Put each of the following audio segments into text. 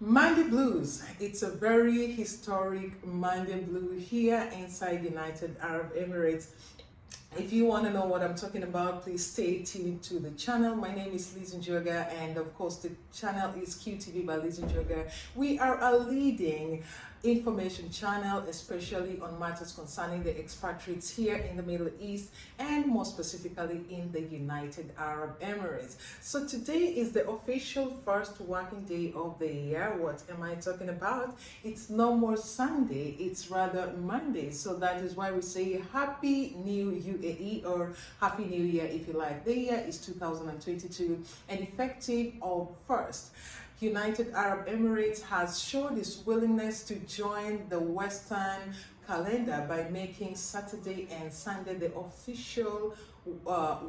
Monday Blues. It's a very historic Monday Blue here inside United Arab Emirates. If you want to know what I'm talking about, please stay tuned to the channel. My name is Lizzynjoga, and of course the channel is QTV by Lizzynjoga. We are a leading information channel, especially on matters concerning the expatriates here in the Middle East and more specifically in the United Arab Emirates. So today is the official first working day of the year. What am I talking about? It's no more Sunday, it's rather Monday. So that is why we say Happy New UAE, or Happy New Year if you like. The year is 2022 and effective of 1st. United Arab Emirates has showed its willingness to join the Western calendar by making Saturday and Sunday the official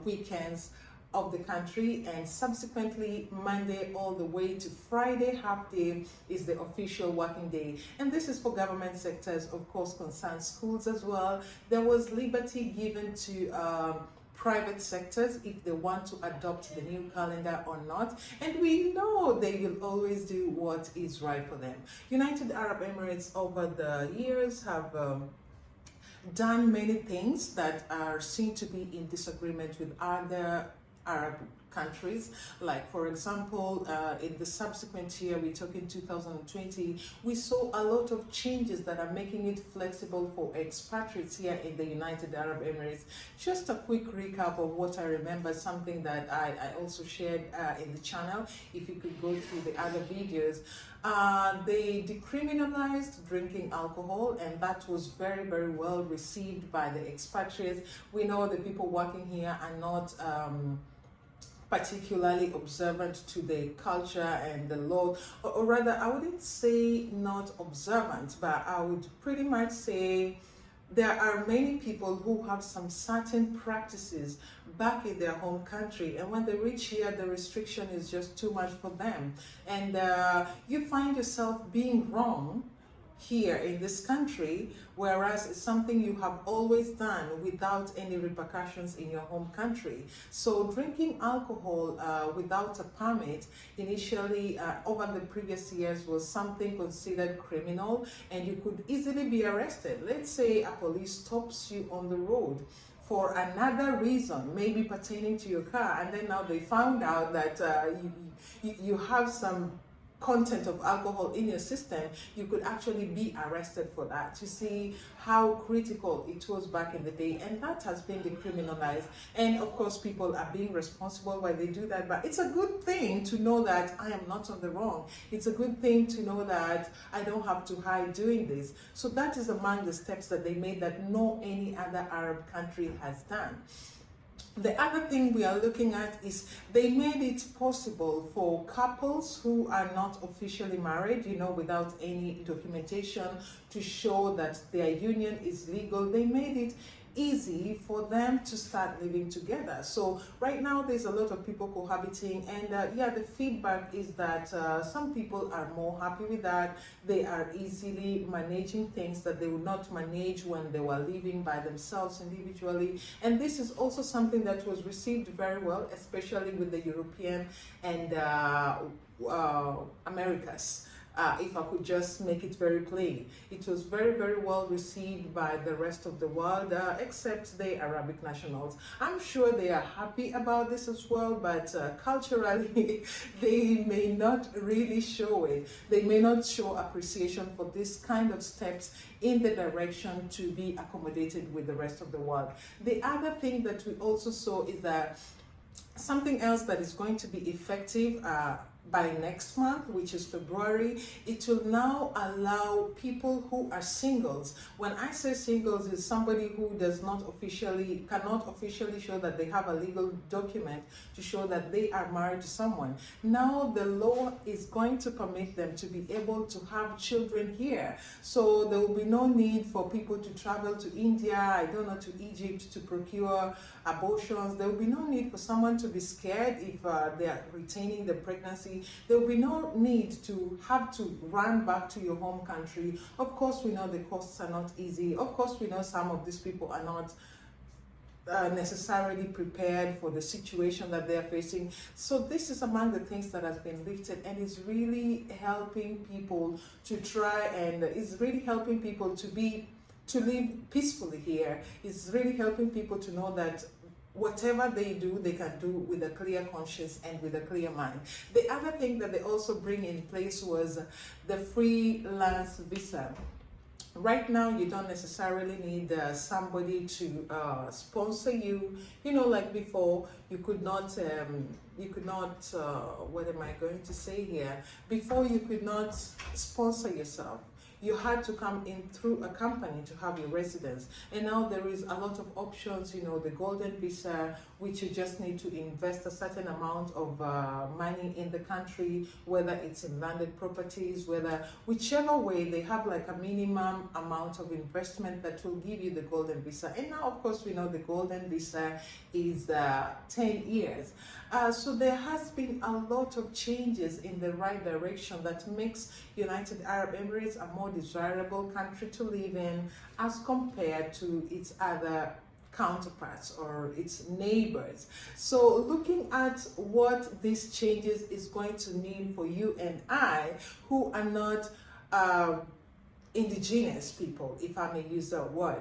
weekends of the country, and subsequently Monday all the way to Friday half day is the official working day. And this is for government sectors, of course, concern schools as well. There was liberty given to private sectors if they want to adopt the new calendar or not, and we know they will always do what is right for them. United Arab Emirates over the years have done many things that are seen to be in disagreement with other Arab countries. Like for example, in the subsequent year, we're talking 2020, we saw a lot of changes that are making it flexible for expatriates here in the United Arab Emirates. Just a quick recap of what I remember, something that I also shared in the channel. If you could go through the other videos, they decriminalized drinking alcohol, and that was very, very well received by the expatriates. We know the people working here are not particularly observant to the culture and the law, or rather I wouldn't say not observant, but I would pretty much say there are many people who have some certain practices back in their home country, and when they reach here the restriction is just too much for them, and you find yourself being wrong here in this country, whereas it's something you have always done without any repercussions in your home country. So drinking alcohol without a permit initially over the previous years was something considered criminal, and you could easily be arrested. Let's say a police stops you on the road for another reason, maybe pertaining to your car, and then now they found out that you have some content of alcohol in your system, you could actually be arrested for that. To see how critical it was back in the day, and that has been decriminalized, and of course people are being responsible while they do that. But it's a good thing to know that I am not on the wrong. It's a good thing to know that I don't have to hide doing this. So that is among the steps that they made that no any other Arab country has done. The other thing we are looking at is they made it possible for couples who are not officially married, without any documentation to show that their union is legal. They made it easy for them to start living together. So right now there's a lot of people cohabiting, and the feedback is that some people are more happy with that. They are easily managing things that they would not manage when they were living by themselves individually, and this is also something that was received very well, especially with the European and Americas. If I could just make it very plain, it was very, very well received by the rest of the world, except the Arabic nationals. I'm sure they are happy about this as well, but culturally, they may not really show it. They may not show appreciation for this kind of steps in the direction to be accommodated with the rest of the world. The other thing that we also saw is that something else that is going to be effective by next month, which is February, it will now allow people who are singles. When I say singles, is somebody who cannot officially show that they have a legal document to show that they are married to someone. Now the law is going to permit them to be able to have children here. So there will be no need for people to travel to India, to Egypt to procure abortions. There will be no need for someone to be scared if they are retaining the pregnancy. There will be no need to have to run back to your home country. Of course, we know the costs are not easy. Of course, we know some of these people are not necessarily prepared for the situation that they're facing. So this is among the things that has been lifted, and it's really helping people to try, and it's really helping people to live peacefully here. It's really helping people to know that whatever they do, they can do with a clear conscience and with a clear mind. The other thing that they also bring in place was the freelance visa. Right now, you don't necessarily need somebody to sponsor you. You know, like before, you could not, what am I going to say here? Before, you could not sponsor yourself. You had to come in through a company to have your residence. And now there is a lot of options, you know, the golden visa, which you just need to invest a certain amount of money in the country, whether it's in landed properties, whichever way, they have like a minimum amount of investment that will give you the golden visa. And now, of course, we know the golden visa is 10 years. So there has been a lot of changes in the right direction that makes United Arab Emirates a more desirable country to live in as compared to its other counterparts or its neighbors. So looking at what these changes is going to mean for you and I, who are not indigenous people, if I may use that word.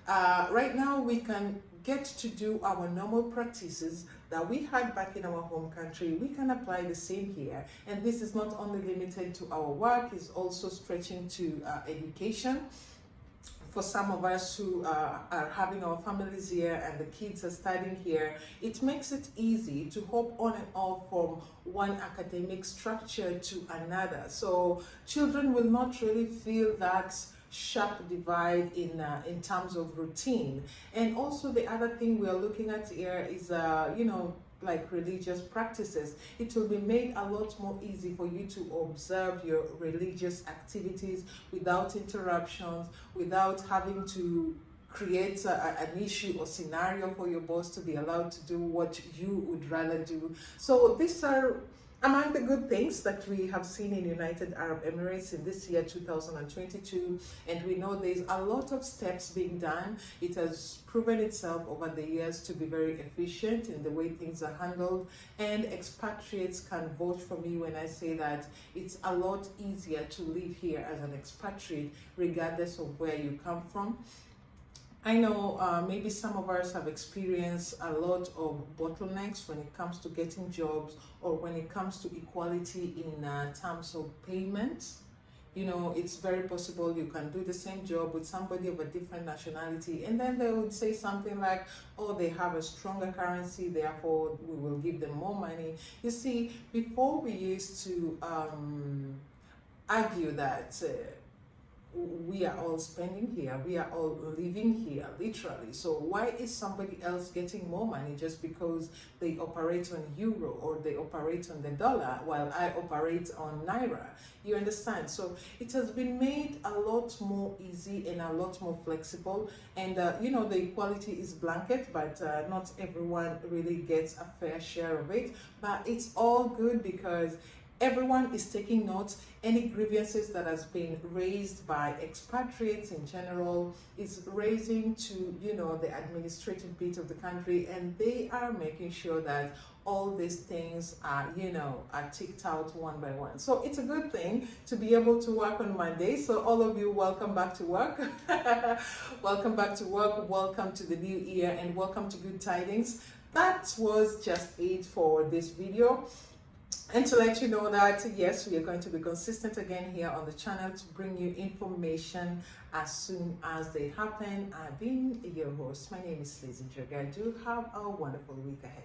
Right now we can get to do our normal practices that we had back in our home country. We can apply the same here, and this is not only limited to our work, it's also stretching to education. For some of us who are having our families here and the kids are studying here, it makes it easy to hop on and off from one academic structure to another. So children will not really feel that sharp divide in terms of routine. And also the other thing we are looking at here is you know, like religious practices. It will be made a lot more easy for you to observe your religious activities without interruptions, without having to create an issue or scenario for your boss to be allowed to do what you would rather do. So these are among the good things that we have seen in United Arab Emirates in this year 2022, and we know there's a lot of steps being done. It has proven itself over the years to be very efficient in the way things are handled, and expatriates can vouch for me when I say that it's a lot easier to live here as an expatriate regardless of where you come from. I know maybe some of us have experienced a lot of bottlenecks when it comes to getting jobs or when it comes to equality in terms of payment. You know, it's very possible you can do the same job with somebody of a different nationality, and then they would say something like, oh, they have a stronger currency, therefore we will give them more money. You see, before we used to argue that we are all spending here, we are all living here, literally. So why is somebody else getting more money just because they operate on euro or they operate on the dollar while I operate on naira? You understand? So it has been made a lot more easy and a lot more flexible. And you know, the equality is blanket, but not everyone really gets a fair share of it. But it's all good because everyone is taking note. Any grievances that has been raised by expatriates in general is raising to, you know, the administrative bit of the country, and they are making sure that all these things are, you know, are ticked out one by one. So it's a good thing to be able to work on Monday. So all of you, welcome back to work. Welcome back to work. Welcome to the new year, and welcome to Good Tidings. That was just it for this video. And to let you know that, yes, we are going to be consistent again here on the channel to bring you information as soon as they happen. I've been your host. My name is Lizzynjoga. Do have a wonderful week ahead.